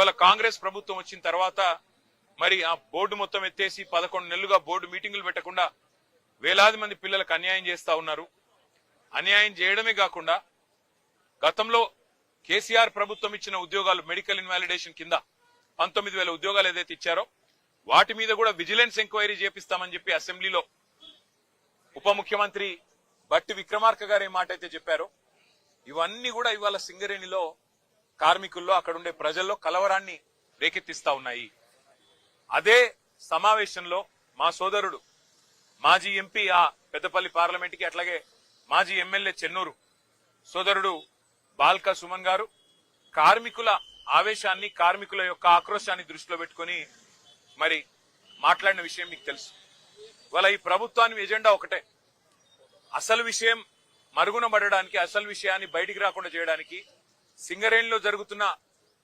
ఇవాళ కాంగ్రెస్ ప్రభుత్వం వచ్చిన తర్వాత మరి ఆ బోర్డు మొత్తం ఎత్తేసి 11 నెలలుగా బోర్డు మీటింగులు పెట్టకుండా వేలాది మంది పిల్లలకు అన్యాయం చేస్తా ఉన్నారు. అన్యాయం చేయడమే కాకుండా గతంలో కేసీఆర్ ప్రభుత్వం ఇచ్చిన ఉద్యోగాలు మెడికల్ ఇన్వాలిడేషన్ కింద 19,000 ఉద్యోగాలు ఏదైతే ఇచ్చారో వాటి మీద కూడా విజిలెన్స్ ఎంక్వైరీ చేపిస్తామని చెప్పి అసెంబ్లీలో ఉప ముఖ్యమంత్రి బట్టి విక్రమార్క గారు ఏ మాట అయితే చెప్పారో ఇవన్నీ కూడా ఇవాళ సింగరేణిలో కార్మికుల్లో అక్కడ ఉండే ప్రజల్లో కలవరాన్ని రేకెత్తిస్తా ఉన్నాయి. అదే సమావేశంలో మా సోదరుడు మాజీ ఎంపీ ఆ పెద్దపల్లి పార్లమెంట్ కి అట్లాగే మాజీ ఎమ్మెల్యే చెన్నూరు సోదరుడు బాల్కా సుమన్ గారు కార్మికుల ఆవేశాన్ని కార్మికుల యొక్క ఆక్రోశాన్ని దృష్టిలో పెట్టుకుని మరి మాట్లాడిన విషయం మీకు తెలుసు. ఇవాళ ఈ ప్రభుత్వానికి ఎజెండా ఒకటే, అసలు విషయం మరుగున పడడానికి, అసలు విషయాన్ని బయటికి రాకుండా చేయడానికి, సింగరేణిలో జరుగుతున్న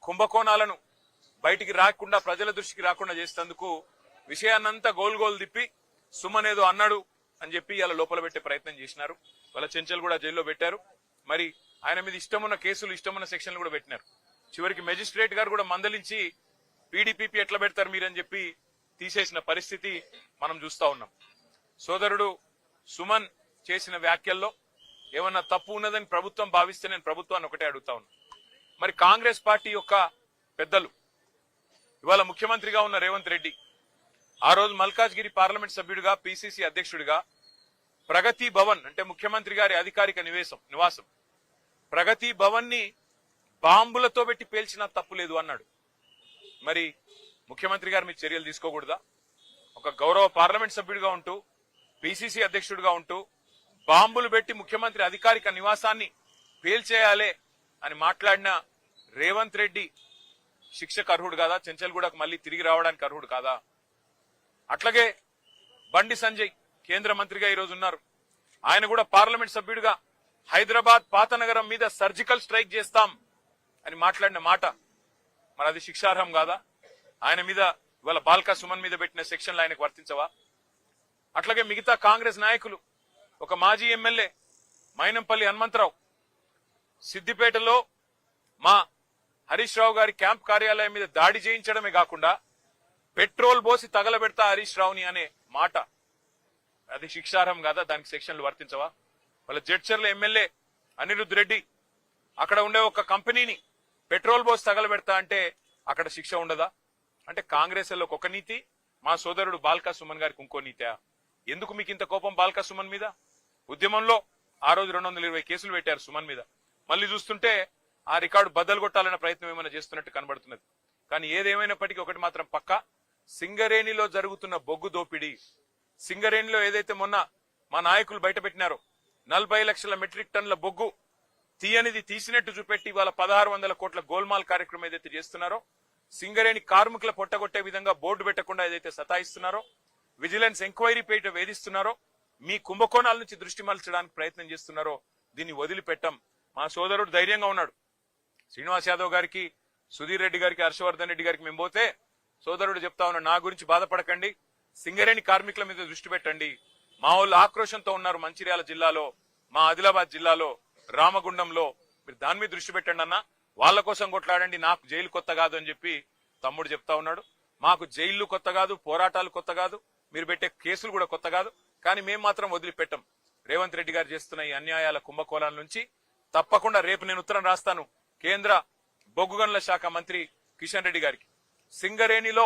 కుంభకోణాలను బయటికి రాకుండా ప్రజల దృష్టికి రాకుండా చేసేందుకు విషయాన్నంతా గోల్ తిప్పి సుమన్ ఏదో అన్నాడు అని చెప్పి ఇలా లోపల పెట్టే ప్రయత్నం చేసినారు. వాళ్ళ చెంచల్ కూడా జైల్లో పెట్టారు. మరి ఆయన మీద ఇష్టమున్న కేసులు ఇష్టమున్న సెక్షన్లు కూడా పెట్టినారు. చివరికి మెజిస్ట్రేట్ గారు కూడా మందలించి పీడీపీపీ ఎట్లా పెడతారు మీరని చెప్పి తీసేసిన పరిస్థితి మనం చూస్తా ఉన్నాం. సోదరుడు సుమన్ చేసిన వ్యాఖ్యల్లో ఏమన్నా తప్పు ఉన్నదని ప్రభుత్వం భావిస్తే నేను ప్రభుత్వాన్ని ఒకటే అడుగుతా ఉన్నా. మరి కాంగ్రెస్ పార్టీ యొక్క పెద్దలు ఇవాళ ముఖ్యమంత్రిగా ఉన్న రేవంత్ రెడ్డి ఆ రోజు మల్కాజ్గిరి పార్లమెంట్ సభ్యుడిగా పిసిసి అధ్యక్షుడిగా ప్రగతి భవన్ అంటే ముఖ్యమంత్రి గారి అధికారిక నివాసం ప్రగతి భవన్ ని బాంబులతో పెట్టి పేల్చినా తప్పులేదు అన్నాడు. మరి ముఖ్యమంత్రి గారు మీరు చర్యలు తీసుకోకూడదా? ఒక గౌరవ పార్లమెంట్ సభ్యుడిగా ఉంటూ పిసిసి అధ్యక్షుడిగా ఉంటూ బాంబులు పెట్టి ముఖ్యమంత్రి అధికారిక నివాసాన్ని పేల్చేయాలే అని మాట్లాడిన రేవంత్ రెడ్డి శిక్షకు అర్హుడు కాదా? చెంచల్గూడకు మళ్లీ తిరిగి రావడానికి అర్హుడు కాదా? అట్లాగే బండి సంజయ్ కేంద్ర మంత్రిగా ఈరోజు ఉన్నారు. ఆయన కూడా పార్లమెంట్ సభ్యుడిగా హైదరాబాద్ పాతనగరం మీద సర్జికల్ స్ట్రైక్ చేస్తాం అని మాట్లాడిన మాట మరి అది శిక్షార్హం కాదా? ఆయన మీద ఇవాళ బాల్కా సుమన్ మీద పెట్టిన సెక్షన్లు ఆయనకు వర్తించవా? అట్లాగే మిగతా కాంగ్రెస్ నాయకులు ఒక మాజీ ఎమ్మెల్యే మైనంపల్లి హనుమంతరావు సిద్దిపేటలో మా హరీష్ రావు గారి క్యాంప్ కార్యాలయం మీద దాడి చేయించడమే కాకుండా పెట్రోల్ పోసి తగలబెడతా హరీష్ రావుని అనే మాట అది శిక్షార్హం కాదా? దానికి సెక్షన్లు వర్తించవా? వాళ్ళ జడ్చర్ల ఎమ్మెల్యే అనిరుద్ రెడ్డి అక్కడ ఉండే ఒక కంపెనీని పెట్రోల్ పోసి తగలబెడతా అంటే అక్కడ శిక్ష ఉండదా? అంటే కాంగ్రెస్ లో ఒక నీతి, మా సోదరుడు బాల్కా సుమన్ గారికి ఇంకో నీతా? ఎందుకు మీకు ఇంత కోపం బాల్కా సుమన్ మీద? ఉద్యమంలో ఆ రోజు 220 కేసులు పెట్టారు సుమన్ మీద. మళ్ళీ చూస్తుంటే ఆ రికార్డు బద్దలు కొట్టాలన్న ప్రయత్నం ఏమైనా చేస్తున్నట్టు కనబడుతున్నది. కానీ ఏదేమైనప్పటికీ ఒకటి మాత్రం పక్కా, సింగరేణిలో జరుగుతున్న బొగ్గు దోపిడీ, సింగరేణిలో ఏదైతే మొన్న మా నాయకులు బయట పెట్టినారో 40 లక్షల మెట్రిక్ టన్నుల బొగ్గు తీయనిది తీసినట్టు చూపెట్టి ఇవాళ 1600 కోట్ల గోల్మాల్ కార్యక్రమం ఏదైతే చేస్తున్నారో, సింగరేణి కార్మికుల పొట్టగొట్టే విధంగా బోర్డు పెట్టకుండా ఏదైతే సతాయిస్తున్నారో, విజిలెన్స్ ఎంక్వైరీ పేట వేధిస్తున్నారో, మీ కుంభకోణాల నుంచి దృష్టి మరల్చడానికి ప్రయత్నం చేస్తున్నారో దీన్ని వదిలిపెట్టం. మా సోదరుడు ధైర్యంగా ఉన్నాడు. శ్రీనివాస్ యాదవ్ గారికి, సుధీర్ రెడ్డి గారికి, హర్షవర్ధన్ రెడ్డి గారికి మేము పోతే సోదరుడు చెప్తా ఉన్నా, నా గురించి బాధపడకండి, సింగరేణి కార్మికుల మీద దృష్టి పెట్టండి. మా వాళ్ళు ఆక్రోశంతో ఉన్నారు మంచిర్యాల జిల్లాలో, మా ఆదిలాబాద్ జిల్లాలో, రామగుండంలో, మీరు దాని మీద దృష్టి పెట్టండి అన్న, వాళ్ళ కోసం కొట్లాడండి, నాకు జైలు కొత్త కాదు అని చెప్పి తమ్ముడు చెప్తా ఉన్నాడు. మాకు జైళ్లు కొత్త కాదు, పోరాటాలు కొత్త కాదు, మీరు పెట్టే కేసులు కూడా కొత్త కాదు. కానీ మేము మాత్రం వదిలిపెట్టం. రేవంత్ రెడ్డి గారు చేస్తున్న ఈ అన్యాయాల కుంభకోణాల నుంచి తప్పకుండా రేపు నేను ఉత్తరం రాస్తాను కేంద్ర బొగ్గు గనుల శాఖ మంత్రి కిషన్ రెడ్డి గారికి. సింగరేణిలో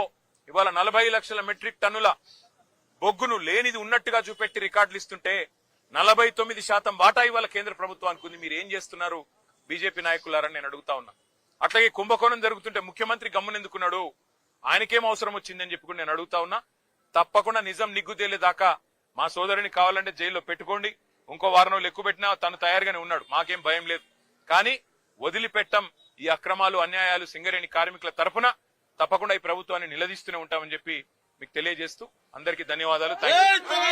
ఇవాళ 40 లక్షల మెట్రిక్ టన్నుల బొగ్గును లేనిది ఉన్నట్టుగా చూపెట్టి రికార్డులు ఇస్తుంటే 49% వాటా ఇవాళ కేంద్ర ప్రభుత్వానికి ఉంది. మీరు ఏం చేస్తున్నారు బీజేపీ నాయకులారని నేను అడుగుతా ఉన్నా. అట్లాగే కుంభకోణం జరుగుతుంటే ముఖ్యమంత్రి గమ్మునెందుకున్నాడు, ఆయనకేం అవసరం వచ్చిందని చెప్పి నేను అడుగుతా ఉన్నా. తప్పకుండా నిజం నిగ్గు తేలేదాకా మా సోదరుని కావాలంటే జైల్లో పెట్టుకోండి, ఇంకో వారం రోజులు ఎక్కువ పెట్టినా తను తయారుగానే ఉన్నాడు, మాకేం భయం లేదు. కానీ వదిలిపెట్టం ఈ అక్రమాలు అన్యాయాలు సింగరేణి కార్మికుల తరఫున తప్పకుండా ఈ ప్రభుత్వాన్ని నిలదీస్తూనే ఉంటామని చెప్పి మీకు తెలియజేస్తూ అందరికీ ధన్యవాదాలు.